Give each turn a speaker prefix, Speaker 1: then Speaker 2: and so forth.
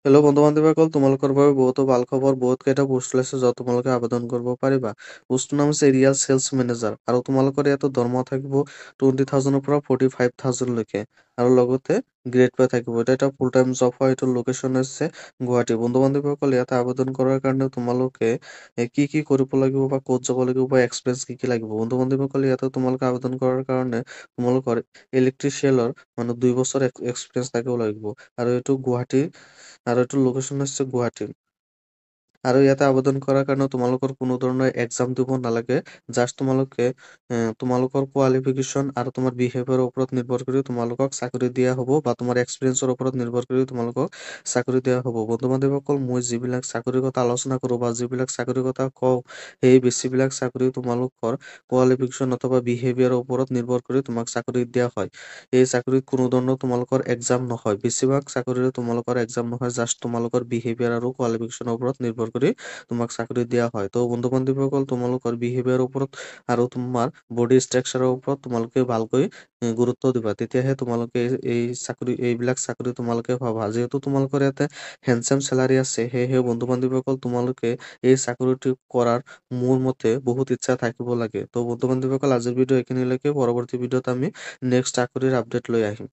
Speaker 1: Hello' বন্ধু-বান্ধৱীসকল, তোমালোকৰ বাবে বহুতো ভাল খবৰ। বহুত কেইটা পোষ্ট ওলাইছে য'ত তোমালোকে আবেদন কৰিব পাৰিবা। পোষ্টটোৰ নাম হৈছে এৰিয়া চেলছ মেনেজাৰ আৰু তোমালোকৰ ইয়াতো দৰমহা থাকিব 20,000 ৰ পৰা 45,000 লৈকে আৰু লগতে গ্ৰেড পে থাকিব। এটা ফুল টাইম জব হয়। এইটোৰ লোকেশ্যন হৈছে গুৱাহাটী। বন্ধু-বান্ধৱীসকল, ইয়াতে আবেদন কৰাৰ কাৰণে তোমালোকে কি কি কৰিব লাগিব বা ক'ত যাব লাগিব বা এক্সপিৰিয়েঞ্চ কি কি লাগিব। বন্ধু-বান্ধৱীসকল, ইয়াতে তোমালোকে আবেদন কৰাৰ কাৰণে তোমালোকৰ ইলেক্ট্ৰিচিয়ানৰ 2 বছৰ এক্সপিৰিয়েঞ্চ থাকিব লাগিব আৰু এইটো গুৱাহাটী আৰু এইটোৰ লোকেশ্যন হৈছে গুৱাহাটী। আৰু ইয়াতে আবেদন কৰাৰ কাৰণে তোমালোকৰ কোনো ধৰণৰ এক্সাম দিব নালাগে। জাষ্ট তোমালোকে তোমালোকৰ কোৱালিফিকেশ্যন আৰু তোমাৰ বিহেভিয়াৰৰ ওপৰত নিৰ্ভৰ কৰি তোমালোকক চাকৰি দিয়া হ'ব বা তোমাৰ এক্সপিৰিয়েঞ্চৰ ওপৰত নিৰ্ভৰ কৰি তোমালোকক চাকৰি দিয়া হ'ব। বন্ধু-বান্ধৱীসকল, মই যিবিলাক চাকৰিৰ কথা আলোচনা কৰোঁ বা যিবিলাক চাকৰিৰ কথা কওঁ, সেই বেছিবিলাক চাকৰি তোমালোকৰ কোৱালিফিকেশ্যন অথবা বিহেভিয়াৰৰ ওপৰত নিৰ্ভৰ কৰি তোমাক চাকৰি দিয়া হয়। এই চাকৰিত কোনো ধৰণৰ তোমালোকৰ এক্সাম নহয়। বেছিভাগ চাকৰিৰে তোমালোকৰ এক্সাম নহয়, জাষ্ট তোমালোকৰ বিহেভিয়াৰ আৰু কোৱালিফিকেশ্যনৰ ওপৰত নিৰ্ভৰ কৰি তোমাক চাকৰি দিয়া হয়। তো বন্ধু-বান্ধৱীসকল, তোমালোকৰ বিহেভিয়াৰৰ ওপৰত আৰু তোমাৰ বডি ষ্ট্ৰাকচাৰৰ ওপৰত তোমালোকে ভালকৈ গুৰুত্ব দিবা। তেতিয়াহে তোমালোকে এইবিলাক চাকৰি তোমালোকে পাবা। যিহেতু তোমালোকৰ ইয়াতে হেণ্ডচাম চেলাৰী আছে, সেয়েহে বন্ধু-বান্ধৱীসকল, তোমালোকে এই চাকৰিটো কৰাৰ মোৰ মতে বহুত ইচ্ছা থাকিব লাগে। তো বন্ধু-বান্ধৱীসকল, আজিৰ ভিডিঅ' এইখিনিলৈকে। পৰৱৰ্তী ভিডিঅ'ত আমি নেক্সট চাকৰিৰ আপডেট লৈ আহিম।